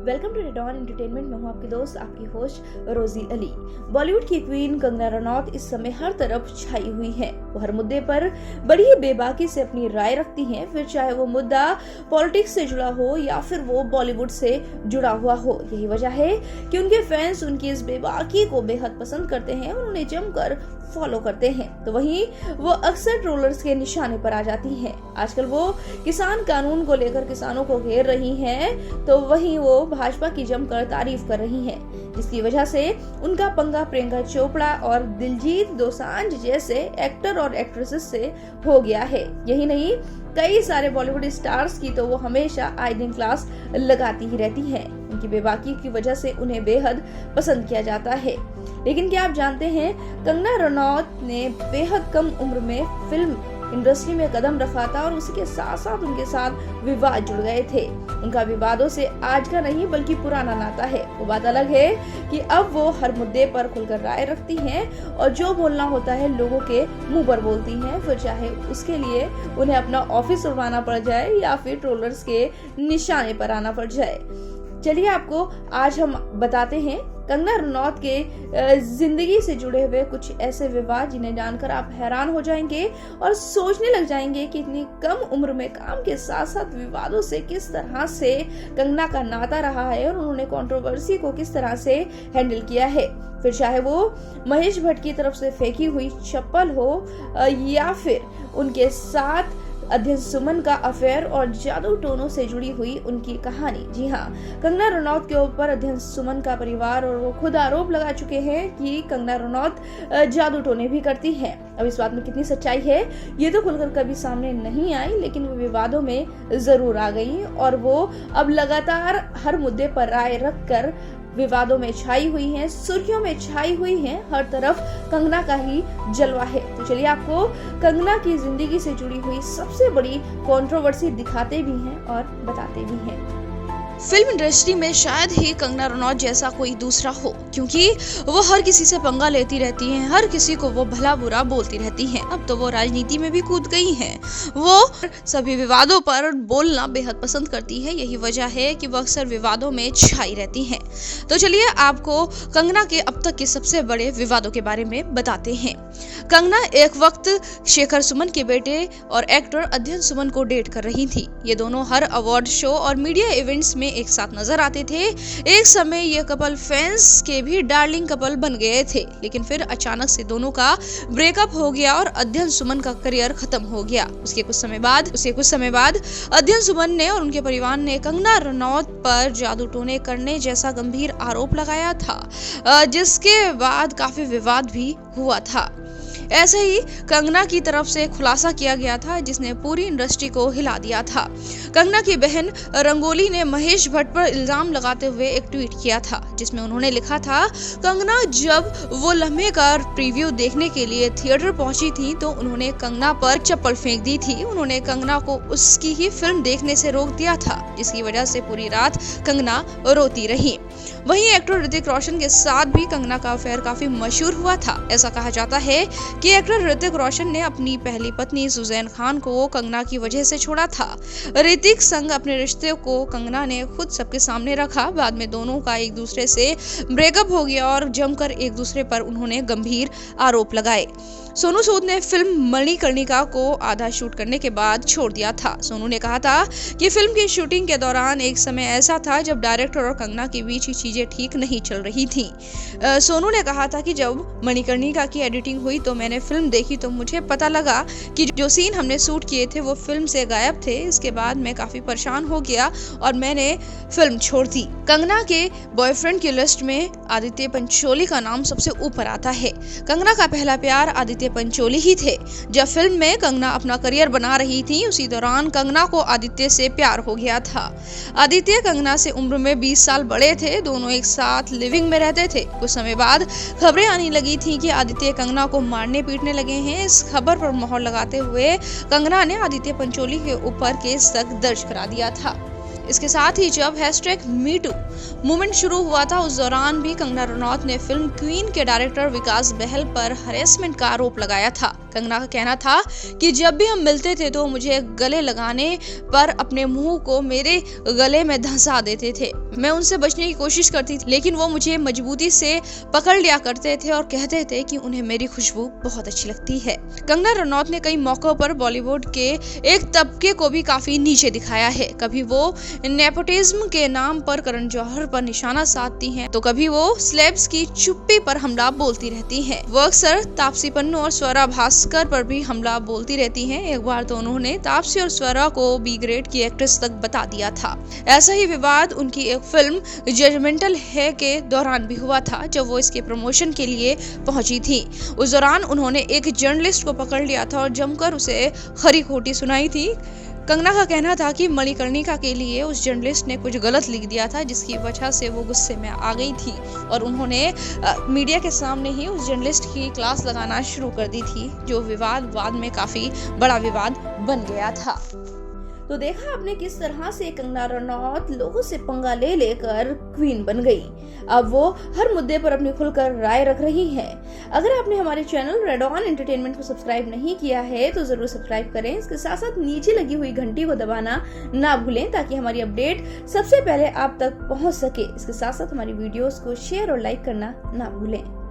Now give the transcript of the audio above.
Welcome to radon entertainment. मैं हूं आपकी दोस्त, आपकी होस्ट रोजी अली। बॉलीवुड की क्वीन कंगना रनौत इस समय हर तरफ छाई हुई हैं। वो हर मुद्दे पर बड़ी ही बेबाकी से अपनी राय रखती हैं, फिर चाहे वो मुद्दा पॉलिटिक्स से जुड़ा हो या फिर वो बॉलीवुड से जुड़ा हुआ हो। यही वजह है कि उनके फैंस उनकी इस बेबाकी को बेहद पसंद करते हैं और उन्हें जमकर फॉलो करते हैं। तो वहीं वो अक्सर ट्रोलर्स के निशाने पर आ जाती हैं। आजकल वो किसान कानून को लेकर किसानों को घेर रही हैं, तो वहीं वो भाजपा की जमकर तारीफ कर रही हैं, जिसकी वजह से उनका पंगा प्रियंका चोपड़ा और दिलजीत दोसांझ जैसे एक्टर और एक्ट्रेसेस से हो गया है। यही नहीं, कई सारे बॉलीवुड स्टार्स की तो वो हमेशा आई दिन क्लास लगाती ही रहती हैं। उनकी बेबाकी की वजह से उन्हें बेहद पसंद किया जाता है। लेकिन क्या आप जानते हैं, कंगना रनौत ने बेहद कम उम्र में फिल्म इंडस्ट्री में कदम रखा था और उसी के साथ साथ उनके साथ विवाद जुड़ गए थे। उनका विवादों से आज का नहीं बल्कि पुराना नाता है। वो बात अलग है कि अब वो हर मुद्दे पर खुलकर राय रखती हैं और जो बोलना होता है लोगों के मुंह पर बोलती हैं, फिर चाहे उसके लिए उन्हें अपना ऑफिस उड़वाना पड़ जाए या फिर ट्रोलर्स के निशाने पर आना पड़ जाए। चलिए आपको आज हम बताते हैं कंगना रनौत के जिंदगी से जुड़े हुए कुछ ऐसे विवाद जिन्हें जानकर आप हैरान हो जाएंगे और सोचने लग जाएंगे कि इतनी कम उम्र में काम के साथ साथ विवादों से किस तरह से कंगना का नाता रहा है और उन्होंने कंट्रोवर्सी को किस तरह से हैंडल किया है। फिर चाहे वो महेश भट्ट की तरफ से फेंकी हुई चप्पल हो या फिर उनके साथ अध्ययन सुमन का अफेयर और जादू टोनों से जुड़ी हुई उनकी कहानी। जी हाँ, कंगना रनौत के ऊपर अध्ययन सुमन का परिवार और वो खुद आरोप लगा चुके हैं कि कंगना रनौत जादू टोने भी करती हैं। अब इस बात में कितनी सच्चाई है ये तो खुलकर कभी सामने नहीं आई, लेकिन वो विवादों में जरूर आ गई और वो अब लगातार हर मुद्दे पर राय रखकर विवादों में छाई हुई हैं, सुर्खियों में छाई हुई हैं। हर तरफ कंगना का ही जलवा है। तो चलिए आपको कंगना की जिंदगी से जुड़ी हुई सबसे बड़ी कंट्रोवर्सी दिखाते भी हैं और बताते भी हैं। फिल्म इंडस्ट्री में शायद ही कंगना रनौत जैसा कोई दूसरा हो, क्योंकि वो हर किसी से पंगा लेती रहती हैं, हर किसी को वो भला बुरा बोलती रहती हैं। अब तो वो राजनीति में भी कूद गई हैं। वो सभी विवादों पर बोलना बेहद पसंद करती है। यही वजह है कि वो अक्सर विवादों में छाई रहती हैं। तो चलिए आपको कंगना के अब तक के सबसे बड़े विवादों के बारे में बताते हैं। कंगना एक वक्त शेखर सुमन के बेटे और एक्टर अध्ययन सुमन को डेट कर रही थी। ये दोनों हर अवार्ड शो और मीडिया इवेंट्स में एक साथ नजर आते थे। एक समय ये कपल फैंस के भी डार्लिंग कपल बन गए थे, लेकिन फिर अचानक से दोनों का ब्रेकअप हो गया और अध्ययन सुमन का करियर खत्म हो गया। उसके कुछ समय बाद अध्ययन सुमन ने और उनके परिवार ने कंगना रनौत पर जादू टोने करने जैसा गंभीर आरोप लगाया था, जिसके बाद काफी विवाद भी हुआ था। ऐसे ही कंगना की तरफ से खुलासा किया गया था, जिसने पूरी इंडस्ट्री को हिला दिया था। कंगना की बहन रंगोली ने महेश भट्ट पर इल्जाम लगाते हुए एक ट्वीट किया था, जिसमें उन्होंने लिखा था, कंगना जब वो लम्हे का प्रीव्यू देखने के लिए थिएटर पहुंची थी तो उन्होंने कंगना पर चप्पल फेंक दी थी। उन्होंने कंगना को उसकी ही फिल्म देखने से रोक दिया था, जिसकी वजह से पूरी रात कंगना रोती रही। वहीं एक्टर ऋतिक रोशन के साथ भी कंगना का अफेयर काफी मशहूर हुआ था। ऐसा कहा जाता है कि एक्टर ऋतिक रोशन ने अपनी पहली पत्नी सुजैन खान को कंगना की वजह से छोड़ा था। ऋतिक संग अपने रिश्ते को कंगना ने खुद सबके सामने रखा। बाद में दोनों का एक दूसरे से ब्रेकअप हो गया और जमकर एक दूसरे पर उन्होंने गंभीर आरोप लगाए। सोनू सूद ने फिल्म मणिकर्णिका को आधा शूट करने के बाद छोड़ दिया था। सोनू ने कहा था कि फिल्म की शूटिंग के दौरान एक समय ऐसा था जब डायरेक्टर और कंगना के बीच ही चीजें ठीक नहीं चल रही थी। सोनू ने कहा था कि जब मणिकर्णिका की एडिटिंग हुई तो मैंने फिल्म देखी तो मुझे पता लगा कि जो सीन हमने शूट किए थे वो फिल्म से गायब थे। इसके बाद मैं काफी परेशान हो गया और मैंने फिल्म छोड़ दी। कंगना के बॉयफ्रेंड की लिस्ट में आदित्य पंचोली का नाम सबसे ऊपर आता है। कंगना का पहला प्यार आदित्य पंचोली ही थे। जब फिल्म में कंगना अपना करियर बना रही थी, उसी दौरान कंगना को आदित्य से प्यार हो गया था। आदित्य कंगना से उम्र में 20 साल बड़े थे। दोनों एक साथ लिविंग में रहते थे। कुछ समय बाद खबरें आने लगी थी कि आदित्य कंगना को मारने पीटने लगे हैं। इस खबर पर मोहर लगाते हुए कंगना ने आदित्य पंचोली के ऊपर केस तक दर्ज करा दिया था। इसके साथ ही जब #MeToo मूवमेंट शुरू हुआ था, उस दौरान भी कंगना रनौत ने फिल्म क्वीन के डायरेक्टर विकास बहल पर हरेसमेंट का आरोप लगाया था। कंगना का कहना था कि जब भी हम मिलते थे तो मुझे गले लगाने पर अपने मुंह को मेरे गले में धंसा देते थे। मैं उनसे बचने की कोशिश करती थी, लेकिन वो मुझे मजबूती से पकड़ लिया करते थे और कहते थे कि उन्हें मेरी खुशबू बहुत अच्छी लगती है। कंगना रनौत ने कई मौकों पर बॉलीवुड के एक तबके को भी काफी नीचे दिखाया है। कभी वो नेपोटिज्म के नाम पर करण जौहर पर निशाना साधती हैं, तो कभी वो सेलेब्स की चुप्पी पर हमला बोलती रहती हैं। वो अक्सर तापसी पन्नू और स्वरा भास्कर पर भी हमला बोलती रहती हैं। एक बार तो उन्होंने तापसी और स्वरा को बी ग्रेड की एक्ट्रेस तक बता दिया था। ऐसा ही विवाद उनकी एक फिल्म जजमेंटल है के दौरान भी हुआ था, जब वो इसके प्रमोशन के लिए पहुंची थी। उस दौरान उन्होंने एक जर्नलिस्ट को पकड़ लिया था और जमकर उसे खरी खोटी सुनाई थी। कंगना का कहना था कि मणिकर्णिका के लिए उस जर्नलिस्ट ने कुछ गलत लिख दिया था, जिसकी वजह से वो गुस्से में आ गई थी और उन्होंने मीडिया के सामने ही उस जर्नलिस्ट की क्लास लगाना शुरू कर दी थी, जो विवाद बाद में काफी बड़ा विवाद बन गया था। तो देखा आपने किस तरह से कंगना रनौत लोगों से पंगा ले लेकर क्वीन बन गई। अब वो हर मुद्दे पर अपनी खुलकर राय रख रही हैं। अगर आपने हमारे चैनल रेड ऑन एंटरटेनमेंट को सब्सक्राइब नहीं किया है तो जरूर सब्सक्राइब करें। इसके साथ साथ नीचे लगी हुई घंटी को दबाना ना भूलें, ताकि हमारी अपडेट सबसे पहले आप तक पहुंच सके। इसके साथ साथ हमारी वीडियोस को शेयर और लाइक करना ना भूलें।